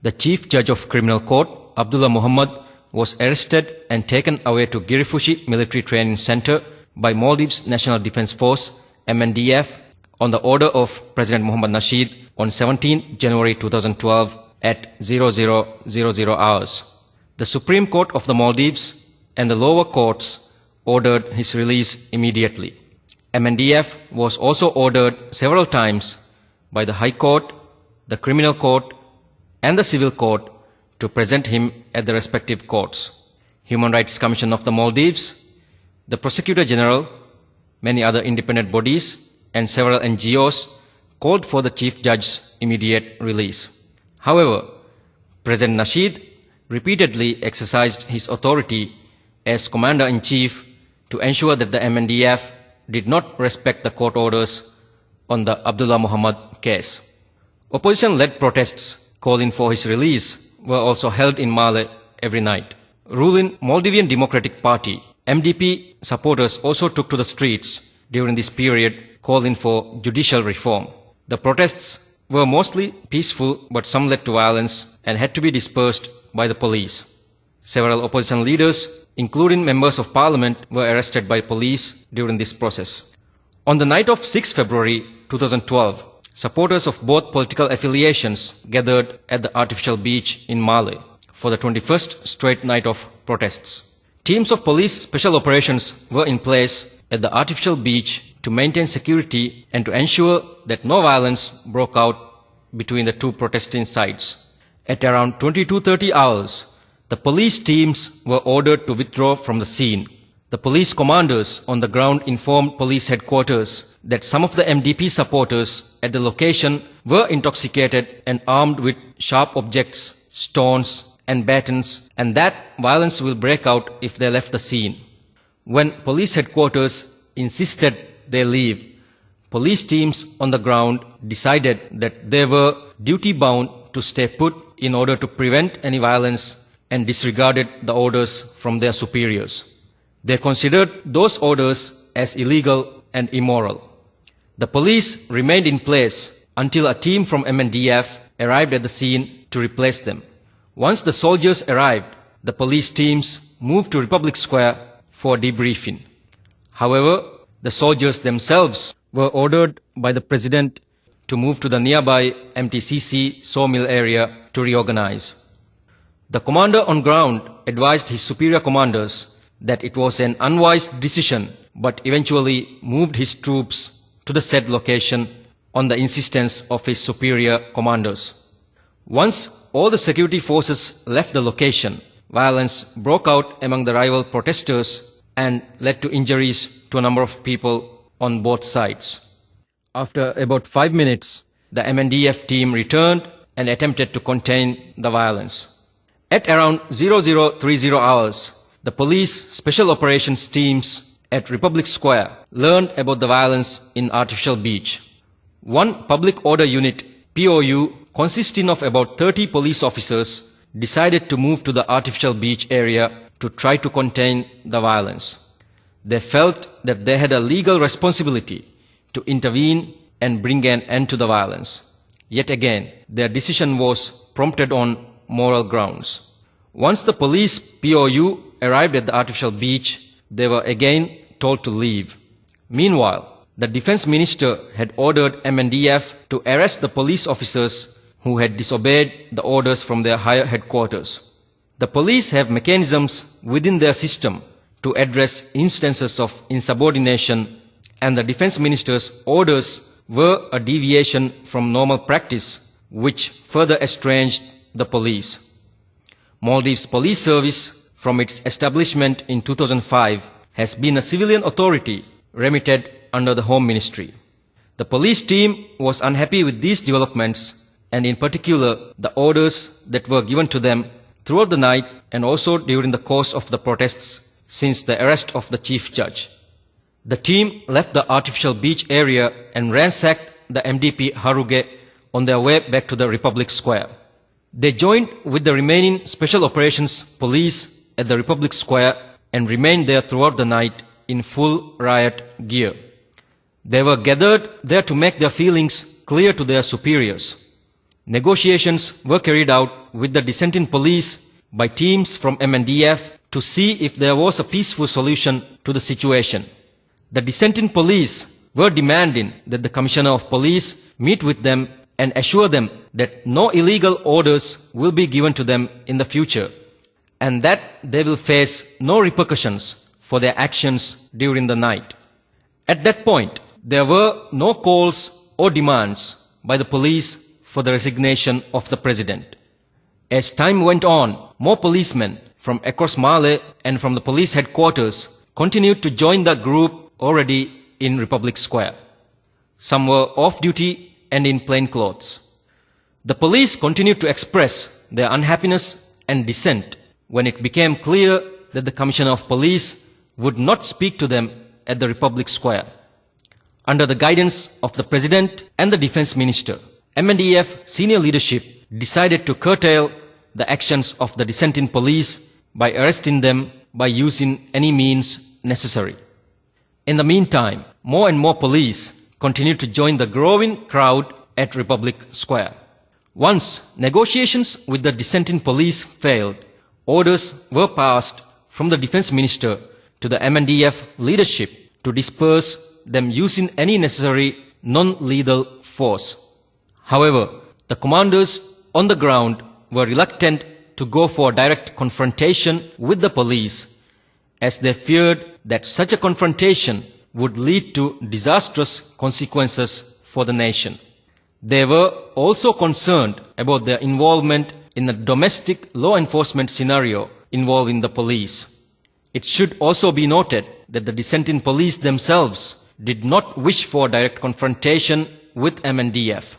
The Chief Judge of Criminal Court, Abdullah Muhammad, was arrested and taken away to Girifushi Military Training Center by Maldives National Defense Force, MNDF, on the order of President Mohamed Nasheed on 17 January 2012 at 0000 hours. The Supreme Court of the Maldives and the lower courts ordered his release immediately. MNDF was also ordered several times by the High Court, the Criminal Court, and the Civil Court to present him at the respective courts. Human Rights Commission of the Maldives, the Prosecutor General, many other independent bodies, and several NGOs called for the Chief Judge's immediate release. However, President Nasheed repeatedly exercised his authority as Commander-in-Chief to ensure that the MNDF did not respect the court orders on the Abdullah Muhammad case. Opposition-led protests calling for his release were also held in Malé every night. Ruling Maldivian Democratic Party, MDP supporters also took to the streets during this period calling for judicial reform. The protests were mostly peaceful, but some led to violence and had to be dispersed by the police. Several opposition leaders, including members of parliament, were arrested by police during this process. On the night of 6 February 2012, supporters of both political affiliations gathered at the artificial beach in Malé for the 21st straight night of protests. Teams of police special operations were in place at the artificial beach to maintain security and to ensure that no violence broke out between the two protesting sides. At around 22:30 hours, the police teams were ordered to withdraw from the scene. The police commanders on the ground informed police headquarters that some of the MDP supporters at the location were intoxicated and armed with sharp objects, stones, and batons, and that violence will break out if they left the scene. When police headquarters insisted they leave, police teams on the ground decided that they were duty-bound to stay put in order to prevent any violence and disregarded the orders from their superiors. They considered those orders as illegal and immoral. The police remained in place until a team from MNDF arrived at the scene to replace them. Once the soldiers arrived, the police teams moved to Republic Square for debriefing. However, the soldiers themselves were ordered by the president to move to the nearby MTCC sawmill area to reorganize. The commander on ground advised his superior commanders that it was an unwise decision, but eventually moved his troops to the said location on the insistence of his superior commanders. Once all the security forces left the location, violence broke out among the rival protesters and led to injuries to a number of people on both sides. After about 5 minutes, the MNDF team returned and attempted to contain the violence. At around 0030 hours, the police special operations teams at Republic Square learned about the violence in Artificial Beach. One public order unit, POU, consisting of about 30 police officers, decided to move to the Artificial Beach area to try to contain the violence. They felt that they had a legal responsibility to intervene and bring an end to the violence. Yet again, their decision was prompted on moral grounds. Once the police POU arrived at the artificial beach, they were again told to leave. Meanwhile, the defense minister had ordered MNDF to arrest the police officers who had disobeyed the orders from their higher headquarters. The police have mechanisms within their system to address instances of insubordination, and the defense minister's orders were a deviation from normal practice, which further estranged the police. Maldives Police Service, from its establishment in 2005, has been a civilian authority remitted under the Home Ministry. The police team was unhappy with these developments, and in particular the orders that were given to them throughout the night and also during the course of the protests since the arrest of the chief judge. The team left the artificial beach area and ransacked the MDP Haruge on their way back to the Republic Square. They joined with the remaining special operations police at the Republic Square and remained there throughout the night in full riot gear. They were gathered there to make their feelings clear to their superiors. Negotiations were carried out with the dissenting police by teams from MNDF to see if there was a peaceful solution to the situation. The dissenting police were demanding that the Commissioner of Police meet with them and assure them that no illegal orders will be given to them in the future and that they will face no repercussions for their actions during the night. At that point, there were no calls or demands by the police for the resignation of the president. As time went on, more policemen from across Malé and from the police headquarters continued to join the group already in Republic Square. Some were off duty and in plain clothes. The police continued to express their unhappiness and dissent when it became clear that the Commissioner of Police would not speak to them at the Republic Square. Under the guidance of the President and the Defense Minister, MNDF senior leadership decided to curtail the actions of the dissenting police by arresting them by using any means necessary. In the meantime, more and more police continued to join the growing crowd at Republic Square. Once negotiations with the dissenting police failed, orders were passed from the Defense Minister to the MNDF leadership to disperse them using any necessary non-lethal force. However, the commanders on the ground were reluctant to go for direct confrontation with the police, as they feared that such a confrontation would lead to disastrous consequences for the nation. They were also concerned about their involvement in a domestic law enforcement scenario involving the police. It should also be noted that the dissenting police themselves did not wish for direct confrontation with MNDF.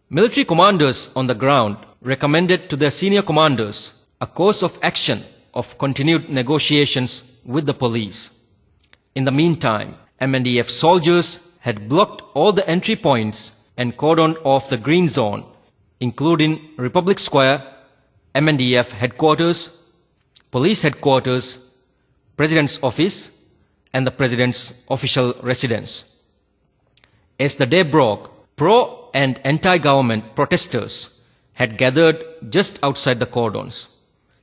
Military commanders on the ground recommended to their senior commanders a course of action of continued negotiations with the police. In the meantime, MNDF soldiers had blocked all the entry points and cordoned off the green zone, including Republic Square, MNDF headquarters, police headquarters, President's office, and the President's official residence. As the day broke, pro- and anti-government protesters had gathered just outside the cordons.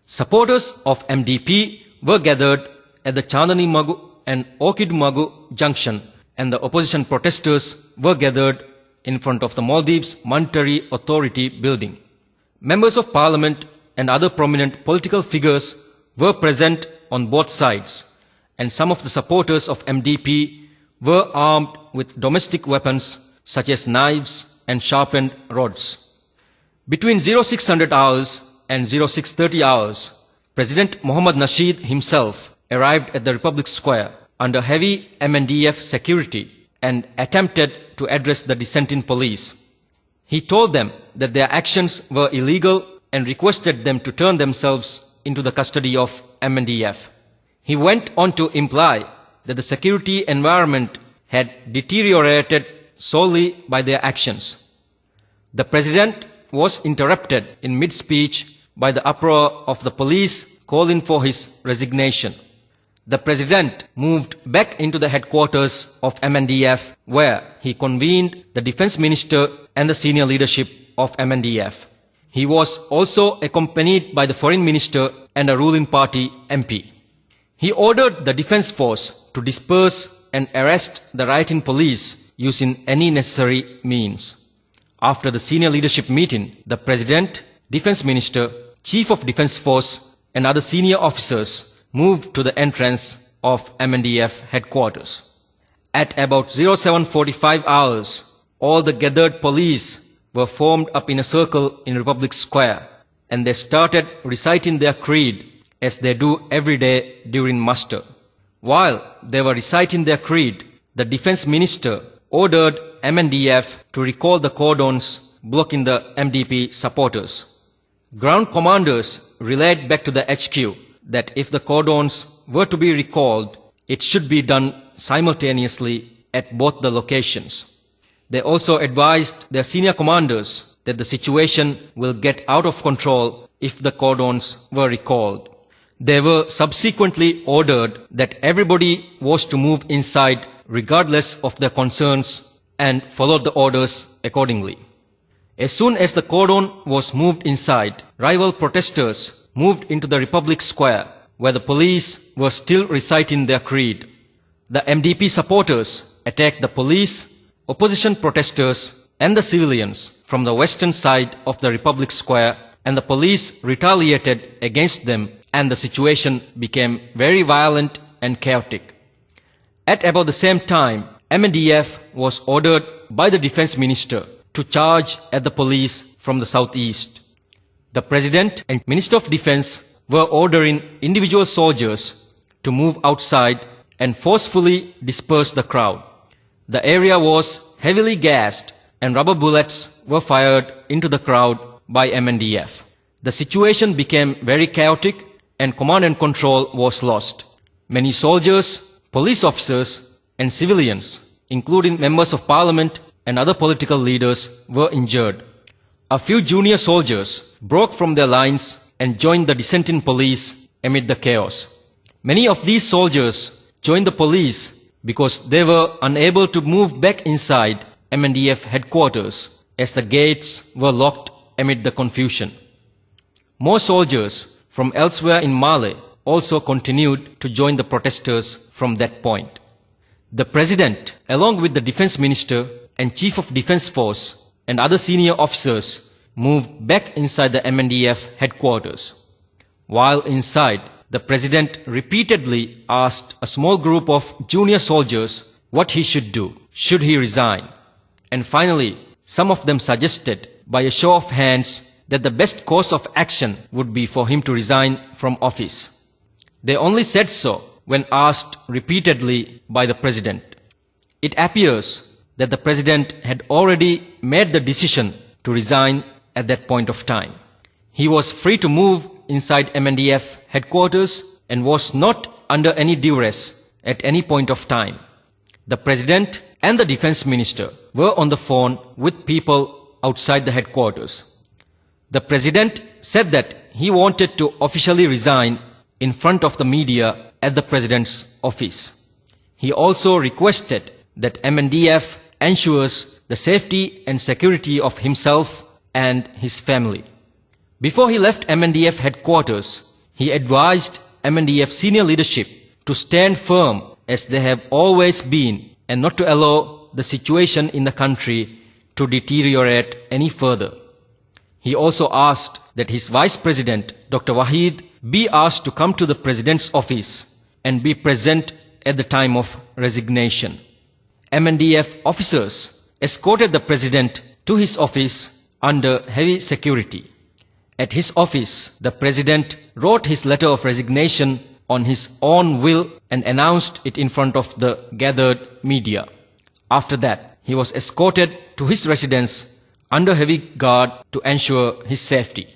Supporters of MDP were gathered at the Chandani Magu and Orchid Magu junction, and the opposition protesters were gathered in front of the Maldives Monetary Authority building. Members of Parliament and other prominent political figures were present on both sides, and some of the supporters of MDP were armed with domestic weapons such as knives and sharpened rods. Between 0600 hours and 0630 hours, President Mohamed Nasheed himself arrived at the Republic Square under heavy MNDF security and attempted to address the dissenting police. He told them that their actions were illegal and requested them to turn themselves into the custody of MNDF. He went on to imply that the security environment had deteriorated solely by their actions. The President was interrupted in mid-speech by the uproar of the police calling for his resignation. The President moved back into the headquarters of MNDF, where he convened the Defense Minister and the senior leadership of MNDF. He was also accompanied by the Foreign Minister and a ruling party MP. He ordered the Defense Force to disperse and arrest the rioting police using any necessary means. After the senior leadership meeting, the President, Defense Minister, Chief of Defense Force, and other senior officers moved to the entrance of MNDF headquarters. At about 0745 hours, all the gathered police were formed up in a circle in Republic Square, and they started reciting their creed as they do every day during muster. While they were reciting their creed, the Defense Minister ordered MNDF to recall the cordons blocking the MDP supporters. Ground commanders relayed back to the HQ that if the cordons were to be recalled, it should be done simultaneously at both the locations. They also advised their senior commanders that the situation will get out of control if the cordons were recalled. They were subsequently ordered that everybody was to move inside regardless of their concerns and followed the orders accordingly. As soon as the cordon was moved inside, rival protesters moved into the Republic Square, where the police were still reciting their creed. The MDP supporters attacked the police, opposition protesters, and the civilians from the western side of the Republic Square, and the police retaliated against them, and the situation became very violent and chaotic. At about the same time, MNDF was ordered by the defense minister to charge at the police from the southeast. The president and minister of defense were ordering individual soldiers to move outside and forcefully disperse the crowd. The area was heavily gassed and rubber bullets were fired into the crowd by MNDF. The situation became very chaotic and command and control was lost. Many soldiers, police officers, and civilians, including members of parliament and other political leaders, were injured. A few junior soldiers broke from their lines and joined the dissenting police amid the chaos. Many of these soldiers joined the police because they were unable to move back inside MNDF headquarters as the gates were locked amid the confusion. More soldiers from elsewhere in Mali also continued to join the protesters from that point. The president, along with the defense minister and chief of defense force and other senior officers, moved back inside the MNDF headquarters. While inside, the president repeatedly asked a small group of junior soldiers what he should do. Should he resign? And finally, some of them suggested by a show of hands that the best course of action would be for him to resign from office. They only said so when asked repeatedly by the president. It appears that the president had already made the decision to resign at that point of time. He was free to move inside MNDF headquarters and was not under any duress at any point of time. The president and the defense minister were on the phone with people outside the headquarters. The president said that he wanted to officially resign in front of the media at the president's office. He also requested that MNDF ensures the safety and security of himself and his family. Before he left MNDF headquarters, he advised MNDF senior leadership to stand firm as they have always been and not to allow the situation in the country to deteriorate any further. He also asked that his vice president, Dr. Wahid, be asked to come to the president's office and be present at the time of resignation. MNDF officers escorted the president to his office under heavy security. At his office, the president wrote his letter of resignation on his own will and announced it in front of the gathered media. After that, he was escorted to his residence under heavy guard to ensure his safety.